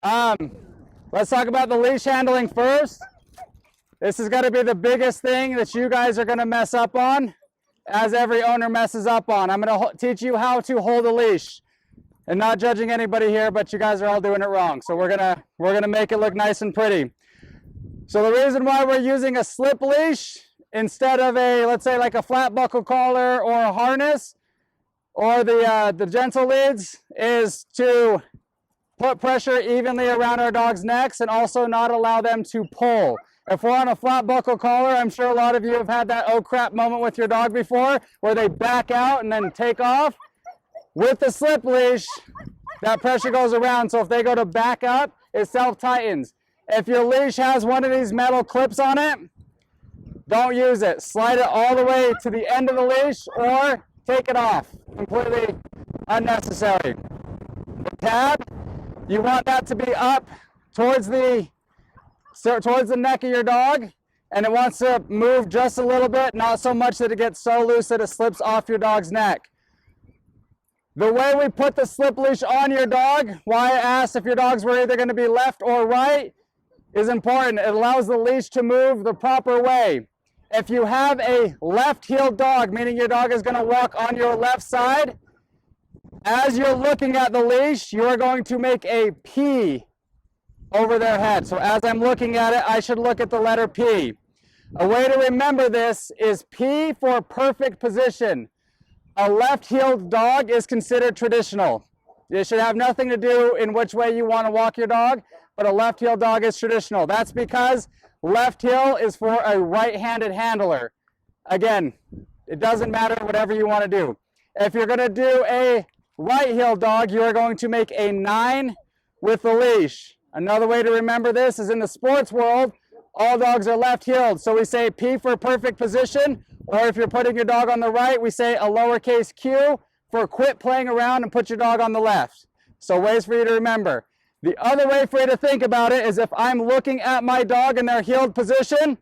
Let's talk about the leash handling first. This is going to be the biggest thing that you guys are going to mess up on, as every owner messes up on. I'm going to teach you how to hold a leash, and not judging anybody here, but you guys are all doing it wrong. So we're gonna make it look nice and pretty. So the reason why we're using a slip leash instead of a, let's say, like a flat buckle collar or a harness or the gentle leads, is to put pressure evenly around our dogs' necks and also not allow them to pull. If we're on a flat buckle collar, I'm sure a lot of you have had that oh crap moment with your dog before, where they back out and then take off. With the slip leash, that pressure goes around, so if they go to back up, it self-tightens. If your leash has one of these metal clips on it, don't use it. Slide it all the way to the end of the leash or take it off. Completely unnecessary. The tab, you want that to be up towards the neck of your dog, and it wants to move just a little bit, not so much that it gets so loose that it slips off your dog's neck. The way we put the slip leash on your dog, why I asked if your dogs were either going to be left or right, is important. It allows the leash to move the proper way. If you have a left-heeled dog, meaning your dog is going to walk on your left side, as you're looking at the leash, you are going to make a P over their head. So as I'm looking at it, I should look at the letter P. A way to remember this is P for perfect position. A left-heeled dog is considered traditional. It should have nothing to do in which way you want to walk your dog, but a left-heeled dog is traditional. That's because left heel is for a right-handed handler. Again, it doesn't matter, whatever you want to do. If you're going to do a right-heeled dog, you are going to make a 9 with the leash. Another way to remember this is, in the sports world, all dogs are left-heeled. So we say P for perfect position, or if you're putting your dog on the right, we say a lowercase q for quit playing around and put your dog on the left. So ways for you to remember. The other way for you to think about it is, if I'm looking at my dog in their heeled position,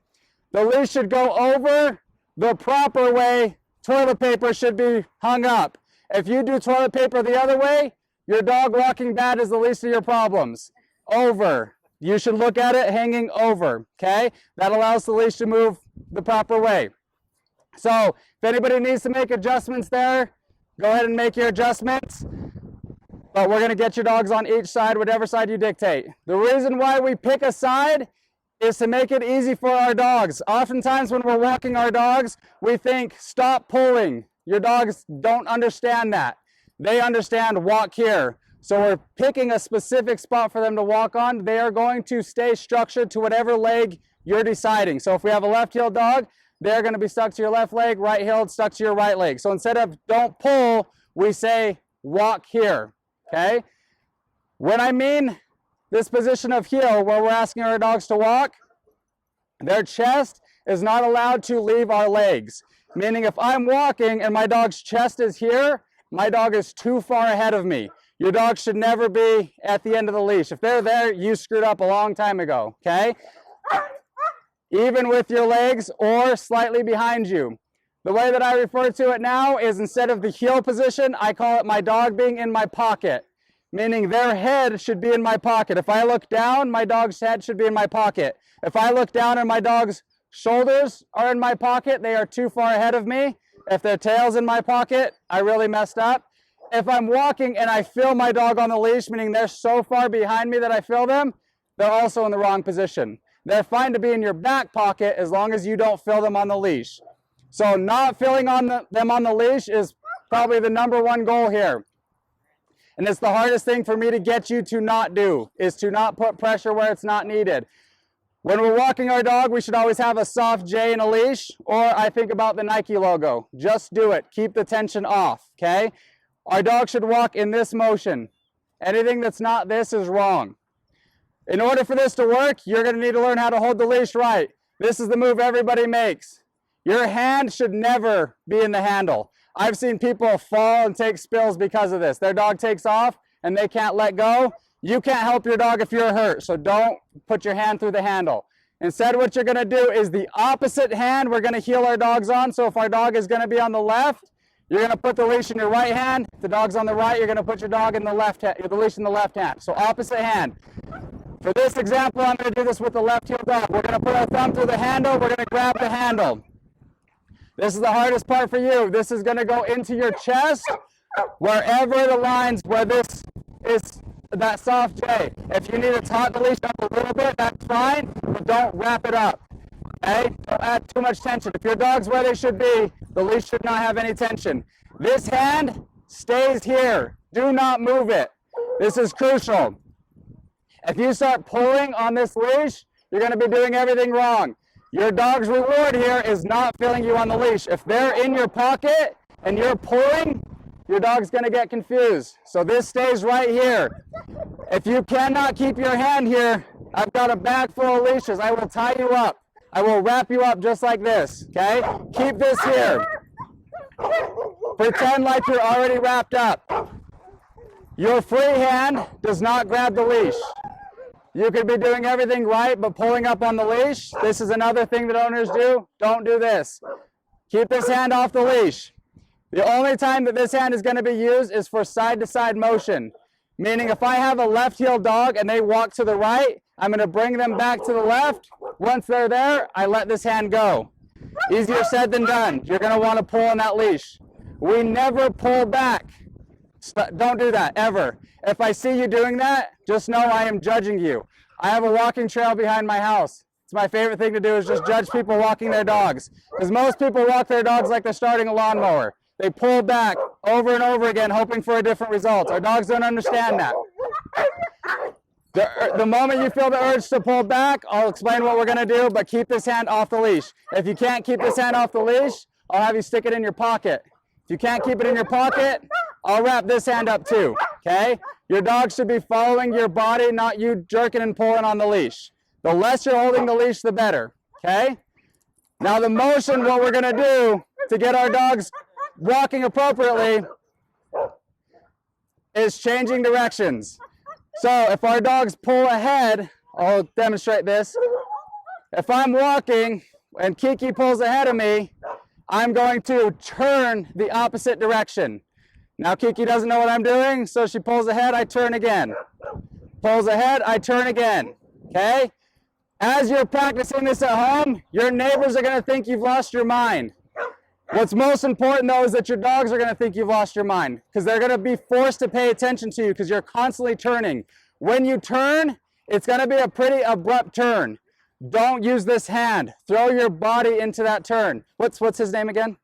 the leash should go over the proper way. Toilet paper should be hung up. If you do toilet paper the other way, your dog walking bad is the least of your problems. Over. You should look at it hanging over, okay? That allows the leash to move the proper way. So if anybody needs to make adjustments there, go ahead and make your adjustments. But we're going to get your dogs on each side, whatever side you dictate. The reason why we pick a side is to make it easy for our dogs. Oftentimes when we're walking our dogs, we think, stop pulling. Your dogs don't understand that. They understand walk here. So we're picking a specific spot for them to walk on. They are going to stay structured to whatever leg you're deciding. So if we have a left-heeled dog, they're going to be stuck to your left leg, right-heeled, stuck to your right leg. So instead of don't pull, we say walk here, okay? When I mean this position of heel, where we're asking our dogs to walk, their chest is not allowed to leave our legs. Meaning if I'm walking and my dog's chest is here, my dog is too far ahead of me. Your dog should never be at the end of the leash. If they're there, you screwed up a long time ago, okay? Even with your legs or slightly behind you. The way that I refer to it now is, instead of the heel position, I call it my dog being in my pocket. Meaning their head should be in my pocket. If I look down, my dog's head should be in my pocket. If I look down and my dog's shoulders are in my pocket, they are too far ahead of me. If their tail's in my pocket, I really messed up. If I'm walking and I feel my dog on the leash, meaning they're so far behind me that I feel them, they're also in the wrong position. They're fine to be in your back pocket as long as you don't feel them on the leash. So not feeling them on the leash is probably the #1 goal here. And it's the hardest thing for me to get you to not do, is to not put pressure where it's not needed. When we're walking our dog, we should always have a soft J in a leash, or I think about the Nike logo. Just do it. Keep the tension off, okay? Our dog should walk in this motion. Anything that's not this is wrong. In order for this to work, you're going to need to learn how to hold the leash right. This is the move everybody makes. Your hand should never be in the handle. I've seen people fall and take spills because of this. Their dog takes off and they can't let go. You can't help your dog if you're hurt, so don't put your hand through the handle. Instead, what you're going to do is the opposite hand we're going to heel our dogs on. So if our dog is going to be on the left, you're going to put the leash in your right hand. If the dog's on the right, you're going to put your dog in the left hand, the leash in the left hand. So opposite hand. For this example, I'm going to do this with the left heel dog. We're going to put our thumb through the handle. We're going to grab the handle. This is the hardest part for you. This is going to go into your chest, wherever the lines where this is that soft J. If you need to taut the leash up a little bit, that's fine, but don't wrap it up. Okay? Don't add too much tension. If your dog's where they should be, the leash should not have any tension. This hand stays here. Do not move it. This is crucial. If you start pulling on this leash, you're going to be doing everything wrong. Your dog's reward here is not feeling you on the leash. If they're in your pocket and you're pulling, your dog's going to get confused. So this stays right here. If you cannot keep your hand here, I've got a bag full of leashes. I will tie you up. I will wrap you up just like this, okay? Keep this here. Pretend like you're already wrapped up. Your free hand does not grab the leash. You could be doing everything right, but pulling up on the leash, this is another thing that owners do. Don't do this. Keep this hand off the leash. The only time that this hand is going to be used is for side-to-side motion. Meaning if I have a left heel dog and they walk to the right, I'm going to bring them back to the left. Once they're there, I let this hand go. Easier said than done. You're going to want to pull on that leash. We never pull back. Don't do that, ever. If I see you doing that, just know I am judging you. I have a walking trail behind my house. It's my favorite thing to do is just judge people walking their dogs. Because most people walk their dogs like they're starting a lawnmower. They pull back over and over again, hoping for a different result. Our dogs don't understand that. The moment you feel the urge to pull back, I'll explain what we're going to do, but keep this hand off the leash. If you can't keep this hand off the leash, I'll have you stick it in your pocket. If you can't keep it in your pocket, I'll wrap this hand up too, okay? Your dog should be following your body, not you jerking and pulling on the leash. The less you're holding the leash, the better, okay? Now the motion, what we're going to do to get our dogs walking appropriately is changing directions. So if our dogs pull ahead, I'll demonstrate this. If I'm walking and Kiki pulls ahead of me, I'm going to turn the opposite direction. Now Kiki doesn't know what I'm doing, so she pulls ahead, I turn again. Pulls ahead, I turn again, okay? As you're practicing this at home, your neighbors are gonna think you've lost your mind. What's most important though is that your dogs are gonna think you've lost your mind because they're gonna be forced to pay attention to you because you're constantly turning. When you turn, it's gonna be a pretty abrupt turn. Don't use this hand. Throw your body into that turn. What's his name again?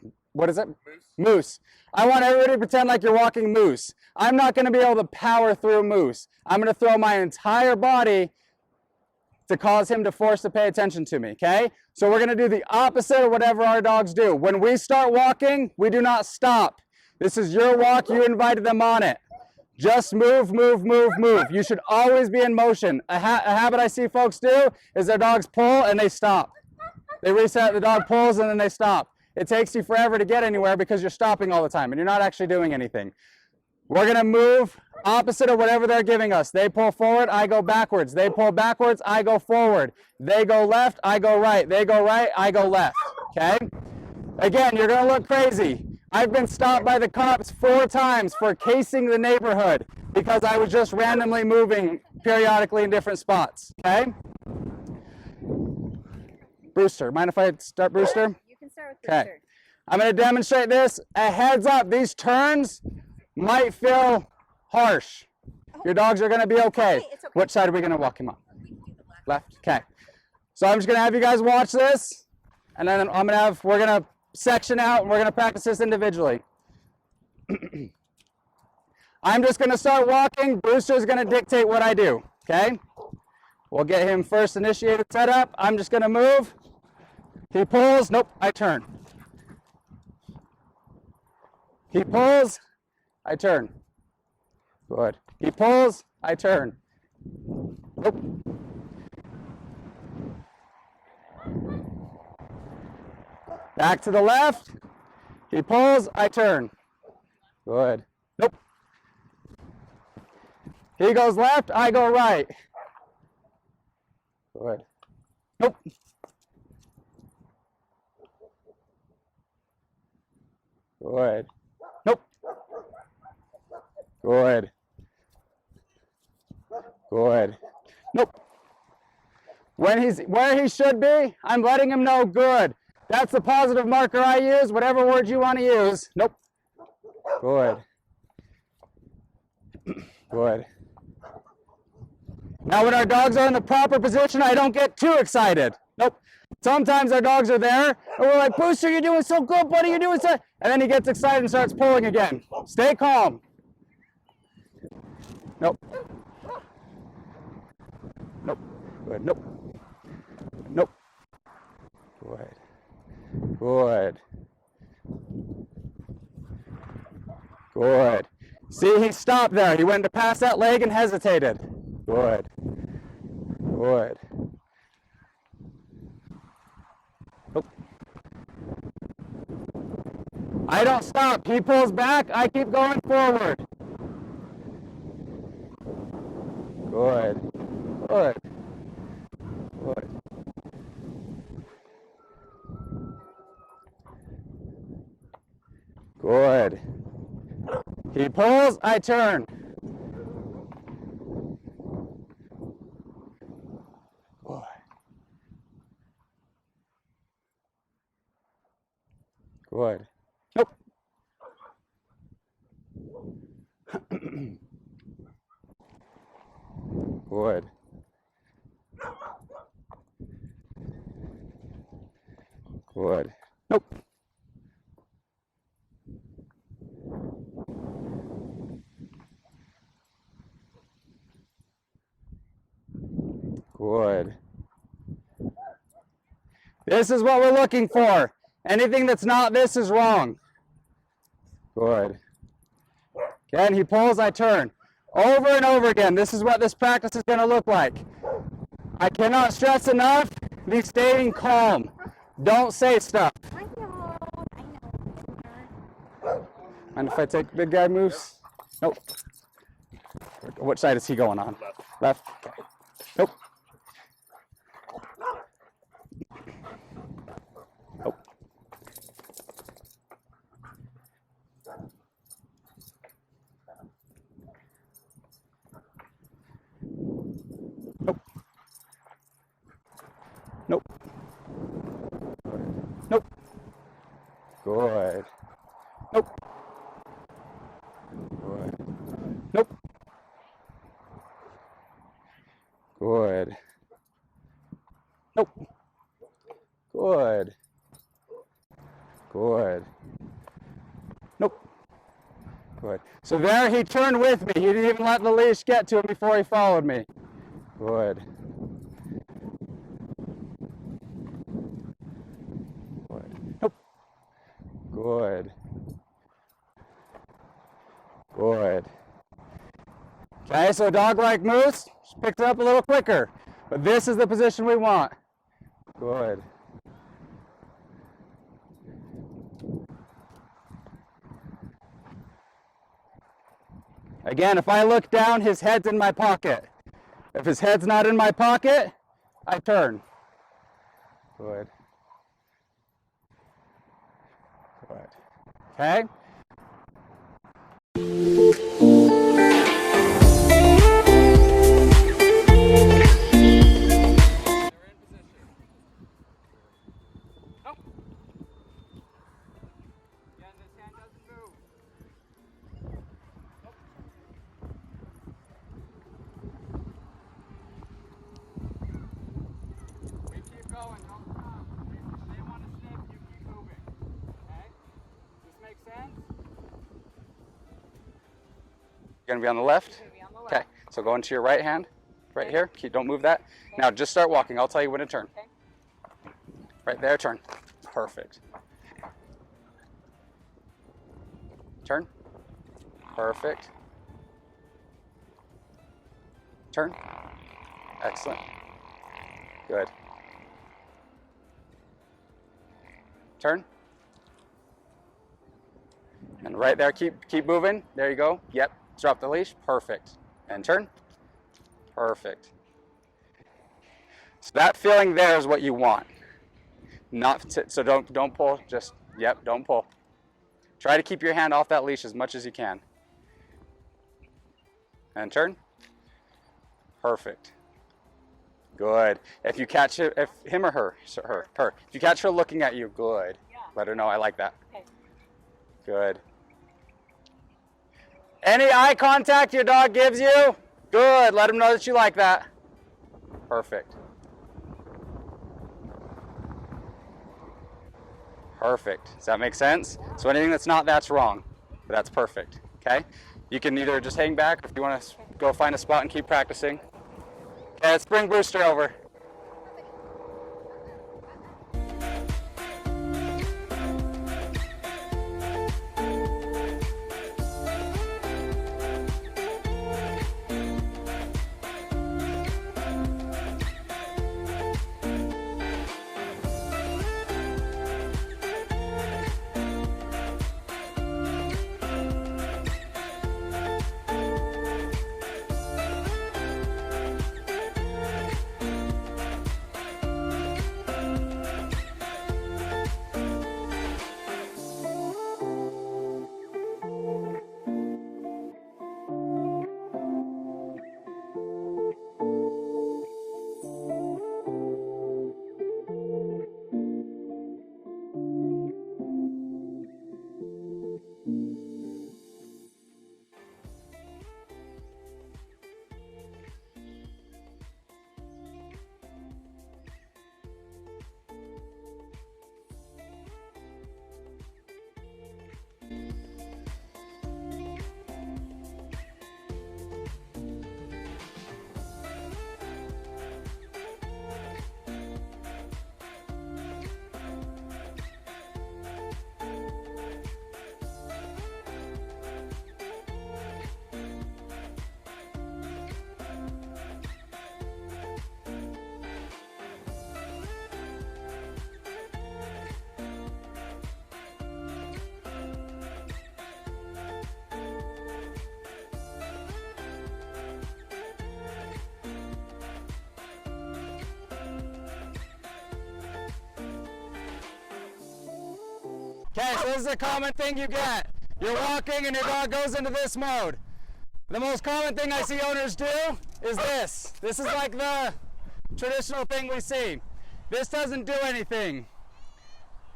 Moose. What is it? Moose. Moose. I want everybody to pretend like you're walking Moose. I'm not going to be able to power through Moose. I'm going to throw my entire body to cause him to force to pay attention to me, okay? So we're going to do the opposite of whatever our dogs do. When we start walking, we do not stop. This is your walk. You invited them on it. Just move, move, move, move. You should always be in motion. A habit I see folks do is their dogs pull and they stop. They reset, the dog pulls, and then they stop. It takes you forever to get anywhere because you're stopping all the time and you're not actually doing anything. We're going to move opposite of whatever they're giving us. They pull forward, I go backwards. They pull backwards, I go forward. They go left, I go right. They go right, I go left. Okay? Again, you're going to look crazy. I've been stopped by the cops 4 times for casing the neighborhood because I was just randomly moving periodically in different spots. Okay? Brewster, mind if I start Brewster? You can start with Brewster. Okay. I'm going to demonstrate this. A heads up, these turns might feel harsh. Your dogs are going to be okay. It's okay. Which side are we going to walk him on? Left. Okay. So I'm just going to have you guys watch this, and then we're going to section out, and we're going to practice this individually. I'm just going to start walking. Brewster's going to dictate what I do. Okay. We'll get him first initiated set up. I'm just going to move. He pulls. Nope, I turn. He pulls. I turn. Good. He pulls. I turn. Nope. Back to the left. He pulls. I turn. Good. Nope. He goes left. I go right. Good. Nope. Good. Nope. Good. Good. Nope. When he's where he should be, I'm letting him know good. That's the positive marker I use, whatever word you want to use. Nope. Good. Good. Now when our dogs are in the proper position, I don't get too excited. Nope. Sometimes our dogs are there, and we're like, Booster, you're doing so good, buddy, you're doing so... And then he gets excited and starts pulling again. Stay calm. Nope. Nope. Good. Nope. Nope. Good. Good. Good. See, he stopped there. He went to pass that leg and hesitated. Good. Good. Nope. I don't stop. He pulls back. I keep going forward. Good. Good. Good. Good. He pulls, I turn. Good. Good. Nope. Good. Good. Nope. Good. This is what we're looking for. Anything that's not this is wrong. Good. Again, he pulls, I turn. Over and over again. This is what this practice is going to look like. I cannot stress enough, be staying calm. Don't say stuff. I know. And if I take the big guy moves? Nope. Which side is he going on? Left. Okay. Nope. Nope. Nope. Nope. Nope. Good. Nope. Good. Nope. Good. Nope. Good. Good. Nope. Good. So there he turned with me. He didn't even let the leash get to him before he followed me. Good. Good. Nope. Good. Good. Okay, so dog like moose, just picks it up a little quicker. But this is the position we want. Good. Again, if I look down, his head's in my pocket. If his head's not in my pocket, I turn. Good. Good. Okay? You're gonna be on the left? Okay, so go into your right hand, right here. Don't move that. Now just start walking. I'll tell you when to turn. Right there, turn. Perfect. Turn. Perfect. Turn. Excellent. Good. Turn. And right there, keep moving. There you go. Yep. Drop the leash. Perfect. And turn. Perfect. So that feeling there is what you want. So don't pull. Just yep. Don't pull. Try to keep your hand off that leash as much as you can. And turn. Perfect. Good. If you catch it, if him or her, her. If you catch her looking at you, good. Yeah. Let her know I like that. Okay. Good. Any eye contact your dog gives you, good. Let him know that you like that. Perfect. Perfect. Does that make sense? So anything that's not, that's wrong. But that's perfect. Okay? You can either just hang back, or if you want to go find a spot and keep practicing. Okay, let's bring Brewster over. Okay, so this is a common thing you get. You're walking and your dog goes into this mode. The most common thing I see owners do is this. This is like the traditional thing we see. This doesn't do anything.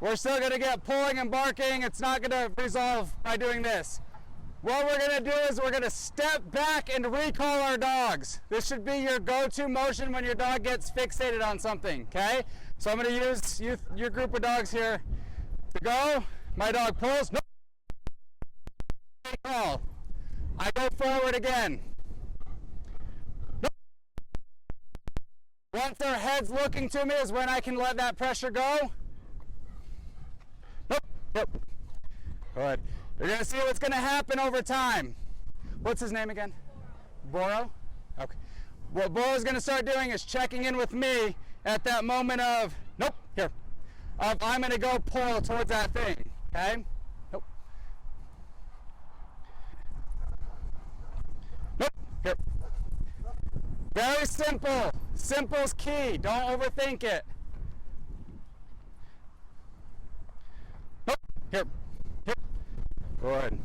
We're still gonna get pulling and barking. It's not gonna resolve by doing this. What we're gonna do is we're gonna step back and recall our dogs. This should be your go-to motion when your dog gets fixated on something, okay? So I'm gonna use your group of dogs here to go. My dog pulls, no. Recall. I go forward again. No. Once their head's looking to me is when I can let that pressure go. Nope. Yep. Good. You're going to see what's going to happen over time. What's his name again? Boro? Okay. What Boro's going to start doing is checking in with me at that moment of, nope, here. Of I'm going to go pull towards that thing. Okay? Nope. Nope. Here. Very simple. Simple's key. Don't overthink it. Nope. Here. Here. Good.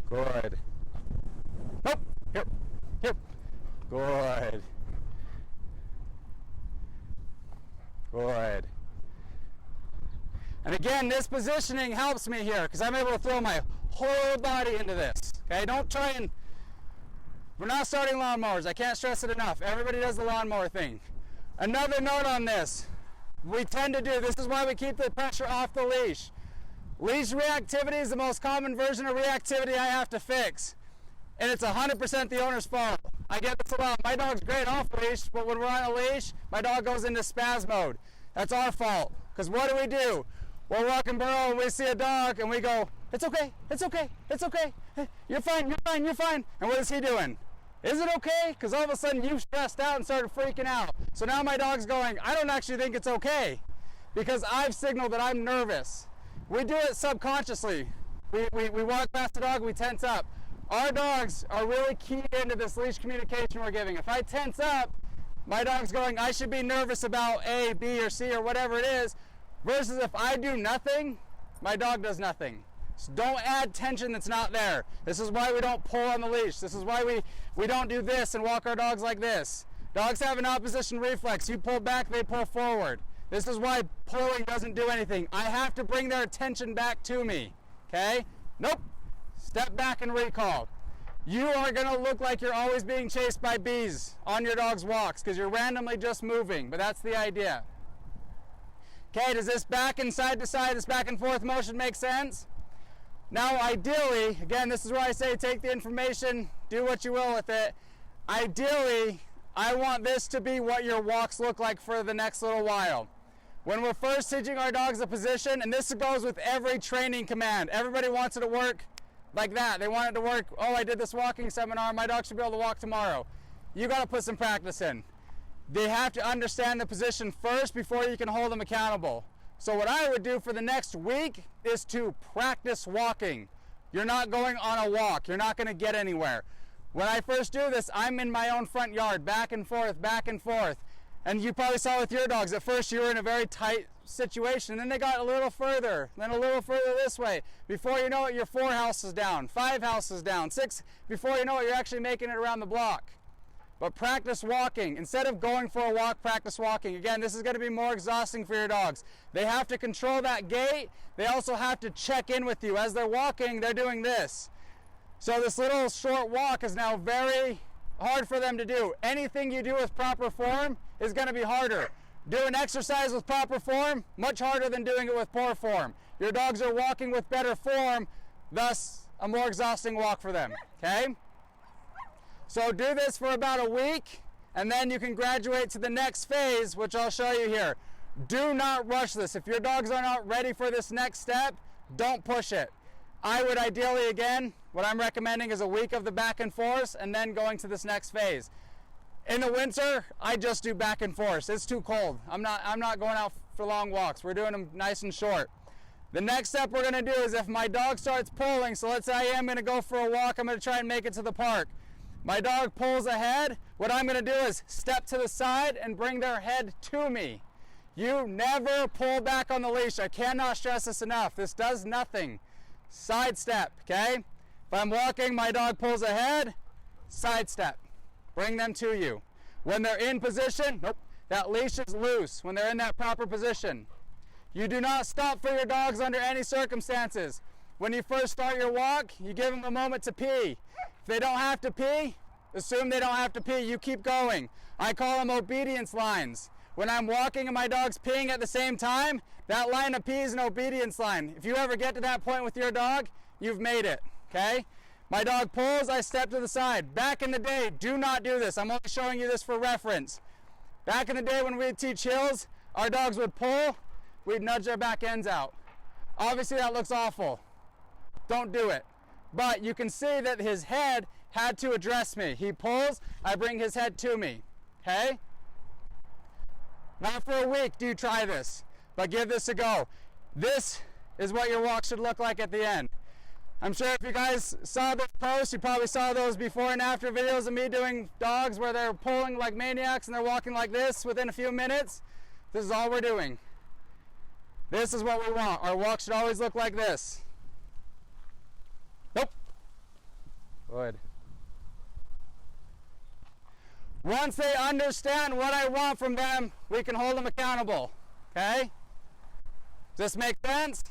Good. Nope. Here. Here. Good. Good. And again, this positioning helps me here because I'm able to throw my whole body into this. Okay, don't try and, we're not starting lawnmowers. I can't stress it enough. Everybody does the lawnmower thing. Another note on this, we tend to do, this is why we keep the pressure off the leash. Leash reactivity is the most common version of reactivity I have to fix. And it's 100% the owner's fault. I get this a lot. My dog's great off leash, but when we're on a leash, my dog goes into spaz mode. That's our fault. Because what do? We're walking Burrow and we see a dog and we go, it's okay, it's okay, it's okay. You're fine, you're fine, you're fine. And what is he doing? Is it okay? Because all of a sudden you've stressed out and started freaking out. So now my dog's going, I don't actually think it's okay. Because I've signaled that I'm nervous. We do it subconsciously. We walk past the dog, we tense up. Our dogs are really keyed into this leash communication we're giving. If I tense up, my dog's going, I should be nervous about A, B, or C, or whatever it is, versus if I do nothing, my dog does nothing. So don't add tension that's not there. This is why we don't pull on the leash. This is why we don't do this and walk our dogs like this. Dogs have an opposition reflex. You pull back, they pull forward. This is why pulling doesn't do anything. I have to bring their attention back to me, okay? Nope. Step back and recall. You are going to look like you're always being chased by bees on your dog's walks because you're randomly just moving, but that's the idea. Okay, does this back and side to side, this back and forth motion make sense? Now, ideally, again, this is where I say take the information, do what you will with it. Ideally, I want this to be what your walks look like for the next little while. When we're first teaching our dogs a position, and this goes with every training command, everybody wants it to work like that. They want it to work, oh, I did this walking seminar, my dog should be able to walk tomorrow. You got to put some practice in. They have to understand the position first before you can hold them accountable. So what I would do for the next week is to practice walking. You're not going on a walk. You're not going to get anywhere. When I first do this, I'm in my own front yard, back and forth, back and forth. And you probably saw with your dogs, at first you were in a very tight situation, and then they got a little further, then a little further this way. Before you know it, you're 4 houses down, 5 houses down, 6. Before you know it, you're actually making it around the block. But practice walking. Instead of going for a walk, practice walking. Again, this is going to be more exhausting for your dogs. They have to control that gait. They also have to check in with you. As they're walking, they're doing this. So this little short walk is now very hard for them to do. Anything you do with proper form is going to be harder. Do an exercise with proper form, much harder than doing it with poor form. Your dogs are walking with better form, thus a more exhausting walk for them, okay? So do this for about a week, and then you can graduate to the next phase, which I'll show you here. Do not rush this. If your dogs are not ready for this next step, don't push it. I would ideally, again, what I'm recommending is a week of the back and forth, and then going to this next phase. In the winter, I just do back and forth. It's too cold. I'm not going out for long walks. We're doing them nice and short. The next step we're going to do is if my dog starts pulling, so let's say I am going to go for a walk, I'm going to try and make it to the park. My dog pulls ahead, what I'm going to do is step to the side and bring their head to me. You never pull back on the leash. I cannot stress this enough. This does nothing. Side step, okay? If I'm walking, my dog pulls ahead, side step. Bring them to you. When they're in position, nope, that leash is loose when they're in that proper position. You do not stop for your dogs under any circumstances. When you first start your walk, you give them a moment to pee. If they don't have to pee, assume they don't have to pee. You keep going. I call them obedience lines. When I'm walking and my dog's peeing at the same time, that line of pee is an obedience line. If you ever get to that point with your dog, you've made it, okay? My dog pulls, I step to the side. Back in the day, do not do this. I'm only showing you this for reference. Back in the day when we'd teach hills, our dogs would pull, we'd nudge their back ends out. Obviously that looks awful. Don't do it. But you can see that his head had to address me. He pulls, I bring his head to me, okay? Not for a week do you try this, but give this a go. This is what your walk should look like at the end. I'm sure if you guys saw this post, you probably saw those before and after videos of me doing dogs where they're pulling like maniacs and they're walking like this within a few minutes. This is all we're doing. This is what we want. Our walk should always look like this. Nope. Good. Once they understand what I want from them, we can hold them accountable. Okay? Does this make sense?